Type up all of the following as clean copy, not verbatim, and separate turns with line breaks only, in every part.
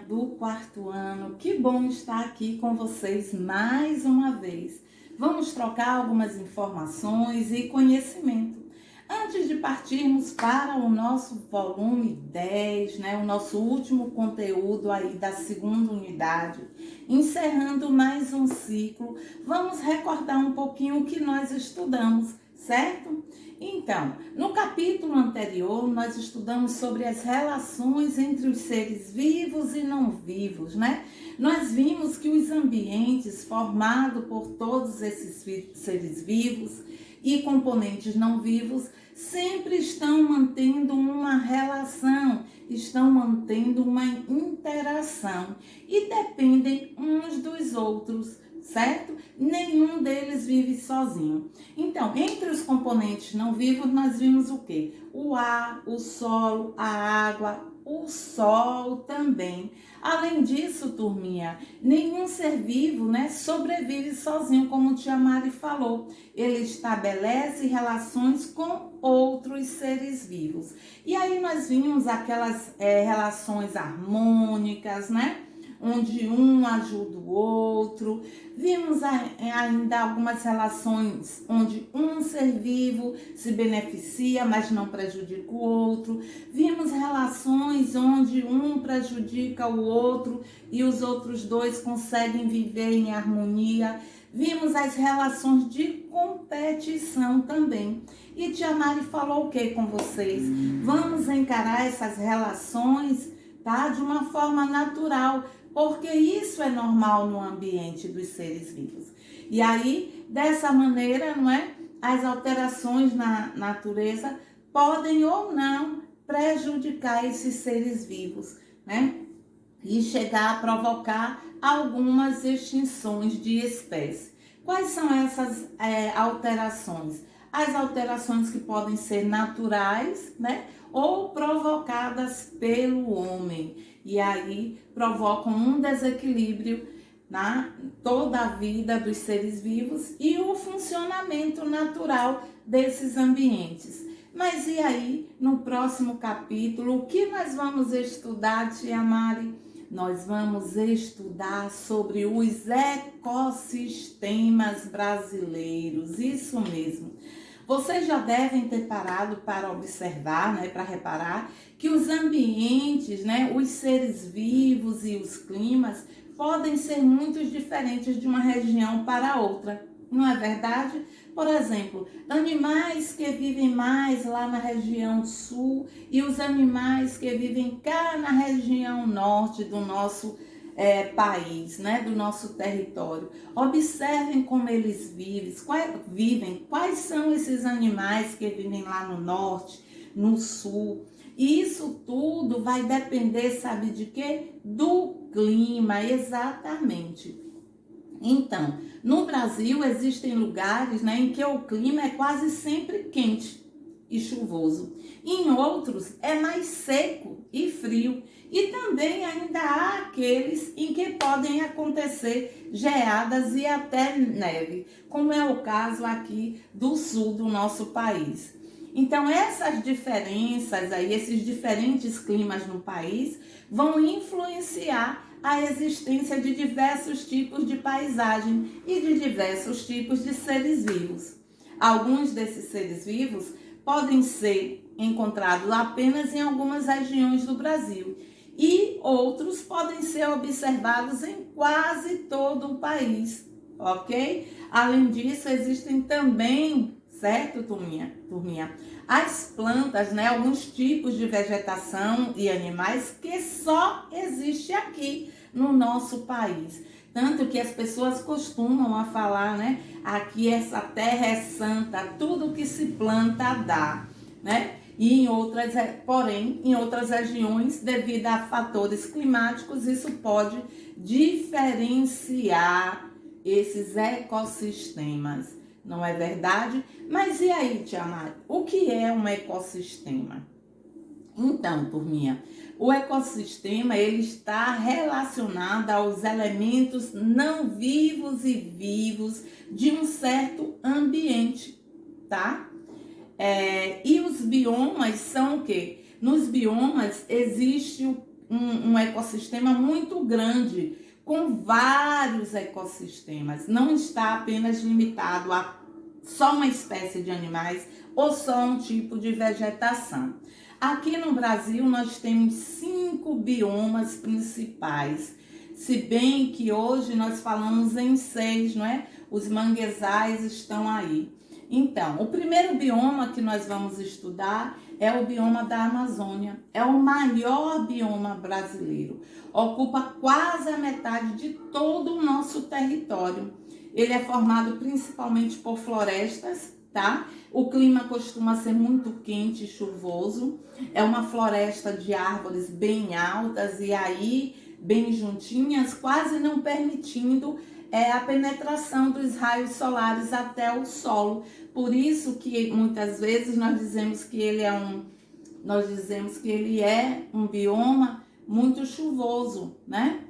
do quarto ano, que bom estar aqui com vocês mais uma vez. Vamos trocar algumas informações e conhecimento. Antes de partirmos para o nosso volume 10, o nosso último conteúdo aí da segunda unidade, encerrando mais um ciclo, vamos recordar um pouquinho o que nós estudamos, certo? Então, no capítulo anterior, nós estudamos sobre as relações entre os seres vivos e não vivos, Nós vimos que os ambientes formados por todos esses seres vivos e componentes não vivos sempre estão mantendo uma relação, estão mantendo uma interação e dependem uns dos outros, certo? Nenhum deles vive sozinho. Então, entre os componentes não vivos, nós vimos o quê? O ar, o solo, a água, o sol também. Além disso, turminha, nenhum ser vivo, sobrevive sozinho, como tia Mari falou. Ele estabelece relações com outros seres vivos. E aí nós vimos aquelas relações harmônicas, onde um ajuda o outro. Vimos ainda algumas relações onde um ser vivo se beneficia, mas não prejudica o outro. Vimos relações onde um prejudica o outro e os outros dois conseguem viver em harmonia. Vimos as relações de competição também. E tia Mari falou o que com vocês? Vamos encarar essas relações, de uma forma natural, porque isso é normal no ambiente dos seres vivos. E aí, dessa maneira, as alterações na natureza podem ou não prejudicar esses seres vivos, e chegar a provocar algumas extinções de espécies. Quais são essas alterações? As alterações que podem ser naturais, ou provocadas pelo homem. E aí provocam um desequilíbrio na toda a vida dos seres vivos e o funcionamento natural desses ambientes. Mas e aí, no próximo capítulo, o que nós vamos estudar, tia Mari? Nós vamos estudar sobre os ecossistemas brasileiros, isso mesmo. Vocês já devem ter parado para observar, para reparar que os ambientes, os seres vivos e os climas podem ser muito diferentes de uma região para outra, não é verdade? Por exemplo, animais que vivem mais lá na região sul e os animais que vivem cá na região norte do nosso país, do nosso território. Observem como eles vivem, quais são esses animais que vivem lá no norte, no sul. E isso tudo vai depender, sabe de quê? Do clima, exatamente. Então, no Brasil existem lugares em que o clima é quase sempre quente e chuvoso. Em outros é mais seco e frio. E também ainda há aqueles em que podem acontecer geadas e até neve, como é o caso aqui do sul do nosso país. Então essas diferenças aí, esses diferentes climas no país vão influenciar a existência de diversos tipos de paisagem e de diversos tipos de seres vivos. Alguns desses seres vivos podem ser encontrados apenas em algumas regiões do Brasil e outros podem ser observados em quase todo o país, ok? Além disso, existem também, certo, turminha? As plantas, alguns tipos de vegetação e animais que só existem aqui no nosso país. Tanto que as pessoas costumam a falar, aqui essa terra é santa, tudo que se planta dá, E porém, em outras regiões, devido a fatores climáticos, isso pode diferenciar esses ecossistemas, não é verdade? Mas e aí, tia Mari, o que é um ecossistema? Então, turminha, o ecossistema ele está relacionado aos elementos não vivos e vivos de um certo ambiente, tá? E os biomas são o quê? Nos biomas existe um ecossistema muito grande, com vários ecossistemas. Não está apenas limitado a só uma espécie de animais ou só um tipo de vegetação. Aqui no Brasil nós temos 5 biomas principais, se bem que hoje nós falamos em 6, não é? Os manguezais estão aí. Então, o primeiro bioma que nós vamos estudar é o bioma da Amazônia. É o maior bioma brasileiro. Ocupa quase a metade de todo o nosso território. Ele é formado principalmente por florestas, tá? O clima costuma ser muito quente e chuvoso. É uma floresta de árvores bem altas e aí bem juntinhas, quase não permitindo a penetração dos raios solares até o solo. Por isso que muitas vezes nós dizemos que ele é um bioma muito chuvoso, né?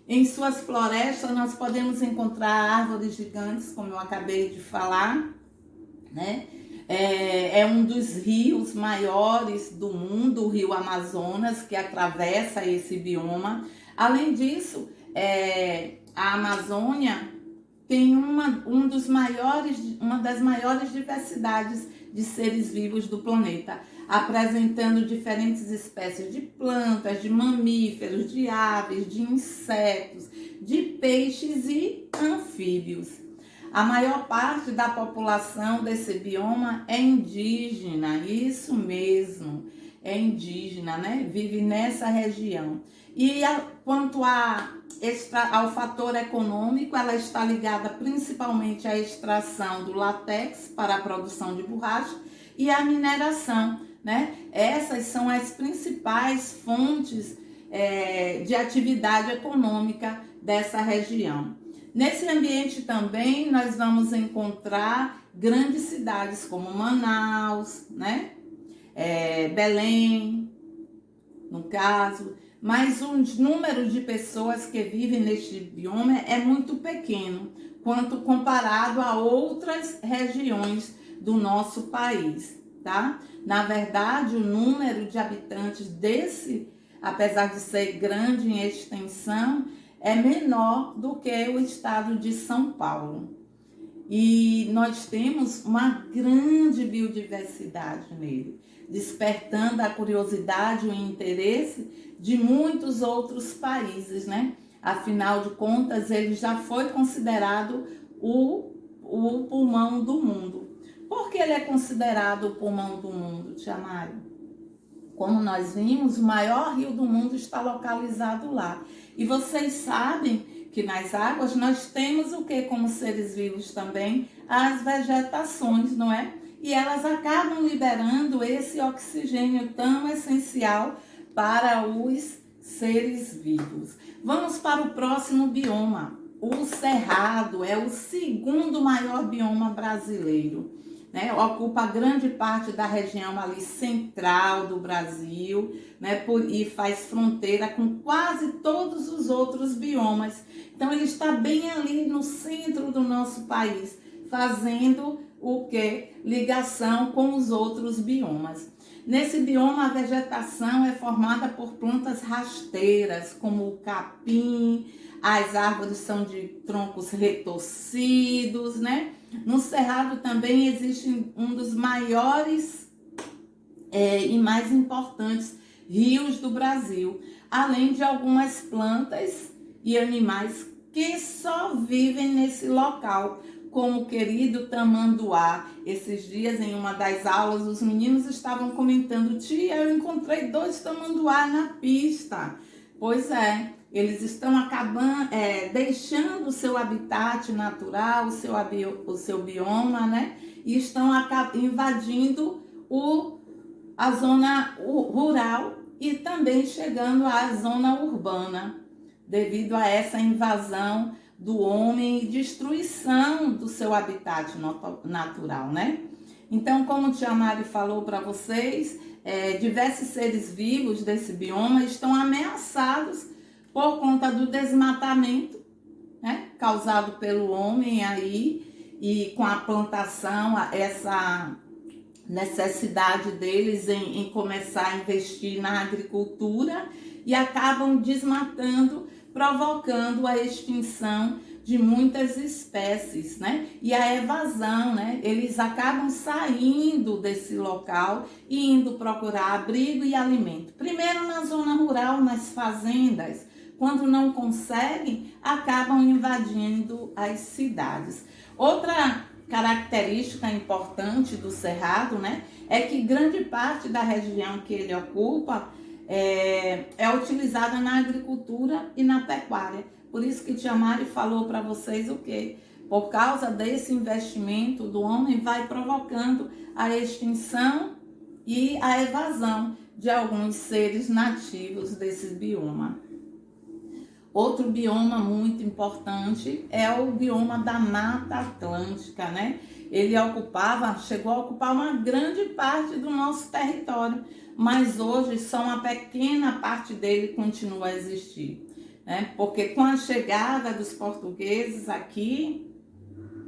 Em suas florestas nós podemos encontrar árvores gigantes, como eu acabei de falar, né? É um dos rios maiores do mundo, o rio Amazonas, que atravessa esse bioma. Além disso, a Amazônia tem uma das maiores diversidades de seres vivos do planeta, apresentando diferentes espécies de plantas, de mamíferos, de aves, de insetos, de peixes e anfíbios. A maior parte da população desse bioma é indígena, isso mesmo, é indígena, né? Vive nessa região. E quanto ao fator econômico, ela está ligada principalmente à extração do látex para a produção de borracha e à mineração, né? Essas são as principais fontes de atividade econômica dessa região. Nesse ambiente também nós vamos encontrar grandes cidades como Manaus, né? Belém, no caso, mas o número de pessoas que vivem neste bioma é muito pequeno, quanto comparado a outras regiões do nosso país, tá? Na verdade, o número de habitantes apesar de ser grande em extensão, é menor do que o estado de São Paulo. E nós temos uma grande biodiversidade nele, despertando a curiosidade e o interesse de muitos outros países, né? Afinal de contas, ele já foi considerado o pulmão do mundo. Por que ele é considerado o pulmão do mundo, Tia Mari? Como nós vimos, o maior rio do mundo está localizado lá. E vocês sabem que nas águas nós temos o que como seres vivos também? As vegetações, não é? E elas acabam liberando esse oxigênio tão essencial para os seres vivos. Vamos para o próximo bioma. O Cerrado é o segundo maior bioma brasileiro, né? Ocupa grande parte da região ali central do Brasil, né? E faz fronteira com quase todos os outros biomas. Então ele está bem ali no centro do nosso país, fazendo o que? Ligação com os outros biomas. Nesse bioma, a vegetação é formada por plantas rasteiras, como o capim, as árvores são de troncos retorcidos, né? No Cerrado também existe um dos maiores e mais importantes rios do Brasil, além de algumas plantas e animais que só vivem nesse local, como o querido tamanduá. Esses dias, em uma das aulas, os meninos estavam comentando: tia, eu encontrei 2 tamanduá na pista. Pois é, eles estão deixando o seu habitat natural, o seu bioma, né? E estão invadindo a zona rural e também chegando à zona urbana, devido a essa invasão do homem e destruição do seu habitat natural, né? Então, como Tia Mari falou para vocês, diversos seres vivos desse bioma estão ameaçados por conta do desmatamento, né, causado pelo homem aí, e com a plantação, essa necessidade deles em começar a investir na agricultura e acabam desmatando, provocando a extinção de muitas espécies, né? E a evasão, né? Eles acabam saindo desse local e indo procurar abrigo e alimento. Primeiro na zona rural, nas fazendas. Quando não conseguem, acabam invadindo as cidades. Outra característica importante do cerrado, né, é que grande parte da região que ele ocupa é utilizada na agricultura e na pecuária. Por isso que Tia Mari falou para vocês o quê? Por causa desse investimento do homem, vai provocando a extinção e a evasão de alguns seres nativos desse bioma. Outro bioma muito importante é o bioma da Mata Atlântica, né? Ele chegou a ocupar uma grande parte do nosso território, mas hoje só uma pequena parte dele continua a existir, né? Porque com a chegada dos portugueses aqui,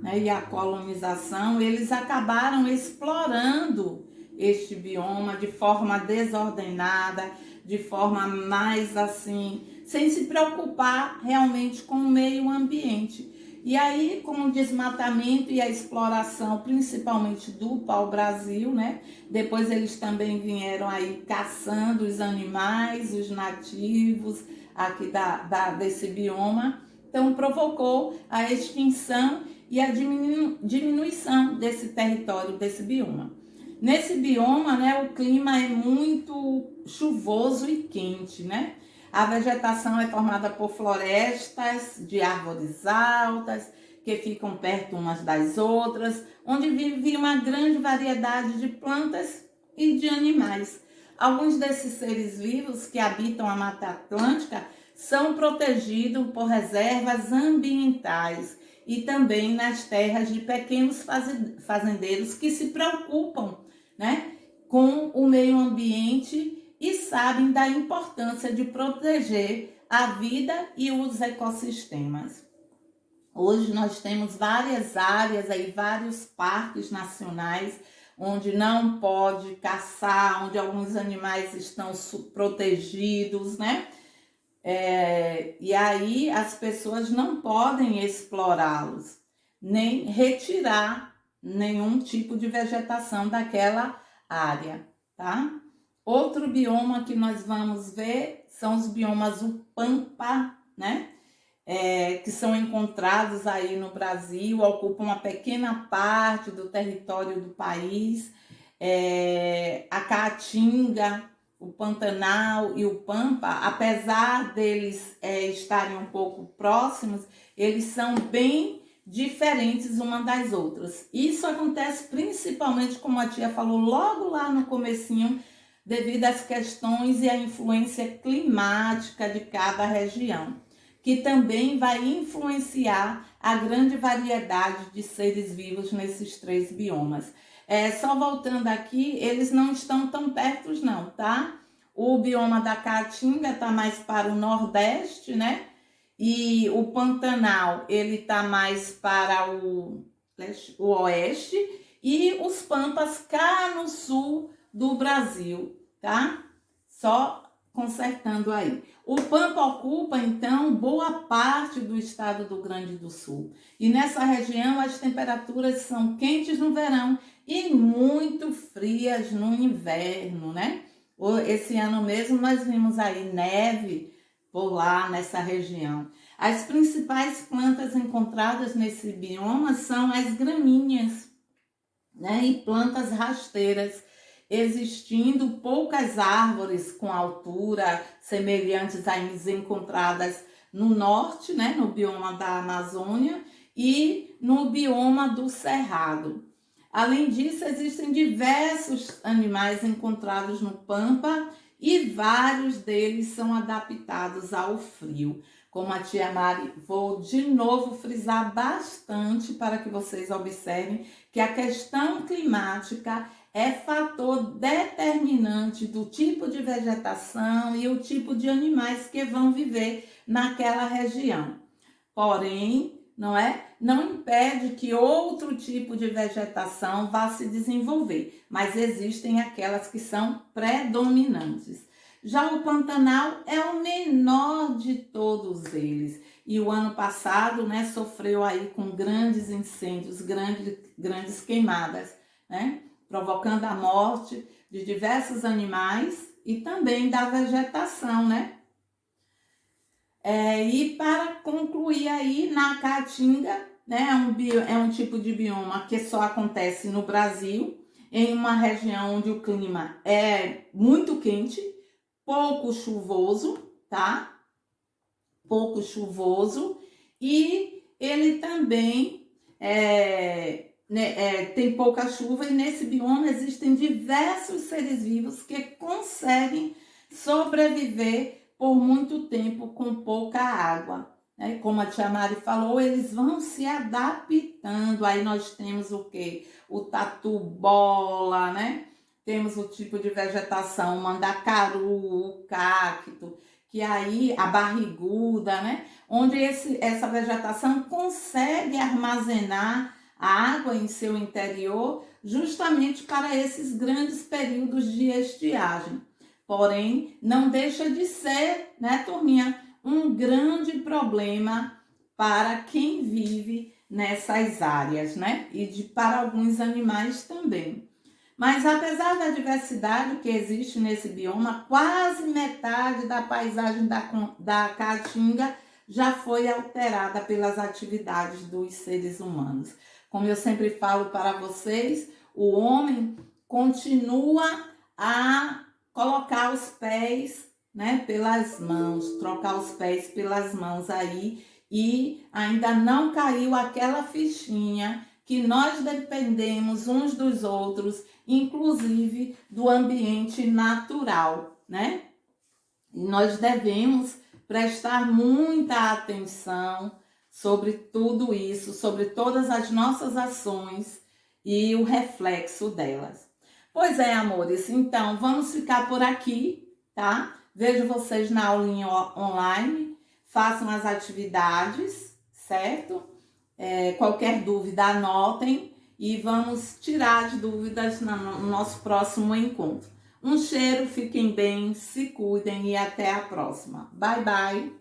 né, e a colonização, eles acabaram explorando este bioma de forma desordenada, de forma mais assim, sem se preocupar realmente com o meio ambiente. E aí, com o desmatamento e a exploração, principalmente do pau-brasil, né? Depois eles também vieram aí caçando os animais, os nativos aqui desse bioma. Então, provocou a extinção e a diminuição desse território, desse bioma. Nesse bioma, né, o clima é muito chuvoso e quente, né? A vegetação é formada por florestas de árvores altas, que ficam perto umas das outras, onde vive uma grande variedade de plantas e de animais. Alguns desses seres vivos que habitam a Mata Atlântica são protegidos por reservas ambientais e também nas terras de pequenos fazendeiros que se preocupam, né, com o meio ambiente e sabem da importância de proteger a vida e os ecossistemas. Hoje nós temos várias áreas, aí, vários parques nacionais, onde não pode caçar, onde alguns animais estão protegidos, né? E aí as pessoas não podem explorá-los, nem retirar nenhum tipo de vegetação daquela área, tá? Outro bioma que nós vamos ver são os biomas Upampa, né? Que são encontrados aí no Brasil, ocupam uma pequena parte do território do país. A Caatinga, o Pantanal e o Pampa, apesar deles estarem um pouco próximos, eles são bem diferentes uma das outras. Isso acontece principalmente, como a tia falou logo lá no comecinho, devido às questões e à influência climática de cada região, que também vai influenciar a grande variedade de seres vivos nesses três biomas. Só voltando aqui, eles não estão tão perto não, tá? O bioma da Caatinga está mais para o nordeste, né? E o Pantanal, ele está mais para o oeste, e os Pampas cá no sul do Brasil, tá? Só consertando aí. O Pampa ocupa, então, boa parte do estado do Rio Grande do Sul. E nessa região as temperaturas são quentes no verão e muito frias no inverno, né? Esse ano mesmo nós vimos aí neve por lá nessa região. As principais plantas encontradas nesse bioma são as gramíneas, né? E plantas rasteiras, existindo poucas árvores com altura semelhantes às encontradas no norte, né, no bioma da Amazônia e no bioma do Cerrado. Além disso, existem diversos animais encontrados no Pampa e vários deles são adaptados ao frio. Como a tia Mari, vou de novo frisar bastante para que vocês observem que a questão climática é fator determinante do tipo de vegetação e o tipo de animais que vão viver naquela região. Porém, não impede que outro tipo de vegetação vá se desenvolver, mas existem aquelas que são predominantes. Já o Pantanal é o menor de todos eles. E o ano passado, né, sofreu aí com grandes incêndios, grandes queimadas, né, provocando a morte de diversos animais e também da vegetação, né? E para concluir aí, na Caatinga, né, é um tipo de bioma que só acontece no Brasil, em uma região onde o clima é muito quente, pouco chuvoso, tá? Pouco chuvoso, e ele também tem pouca chuva, e nesse bioma existem diversos seres vivos que conseguem sobreviver por muito tempo com pouca água. Né? Como a tia Mari falou, eles vão se adaptando. Aí nós temos o quê? O tatu-bola, né? Temos o tipo de vegetação, o mandacaru, o cacto, que aí a barriguda, né? Onde essa vegetação consegue armazenar a água em seu interior justamente para esses grandes períodos de estiagem. Porém, não deixa de ser, né, turminha, um grande problema para quem vive nessas áreas, né? Para alguns animais também. Mas apesar da diversidade que existe nesse bioma, quase metade da paisagem da Caatinga já foi alterada pelas atividades dos seres humanos. Como eu sempre falo para vocês, o homem continua a colocar os pés, né, pelas mãos, trocar os pés pelas mãos aí, e ainda não caiu aquela fichinha que nós dependemos uns dos outros, inclusive do ambiente natural, né? E nós devemos prestar muita atenção sobre tudo isso, sobre todas as nossas ações e o reflexo delas. Pois é, amores, então vamos ficar por aqui, tá? Vejo vocês na aulinha online, façam as atividades, certo? Qualquer dúvida, anotem e vamos tirar as dúvidas no nosso próximo encontro. Um cheiro, fiquem bem, se cuidem e até a próxima. Bye, bye!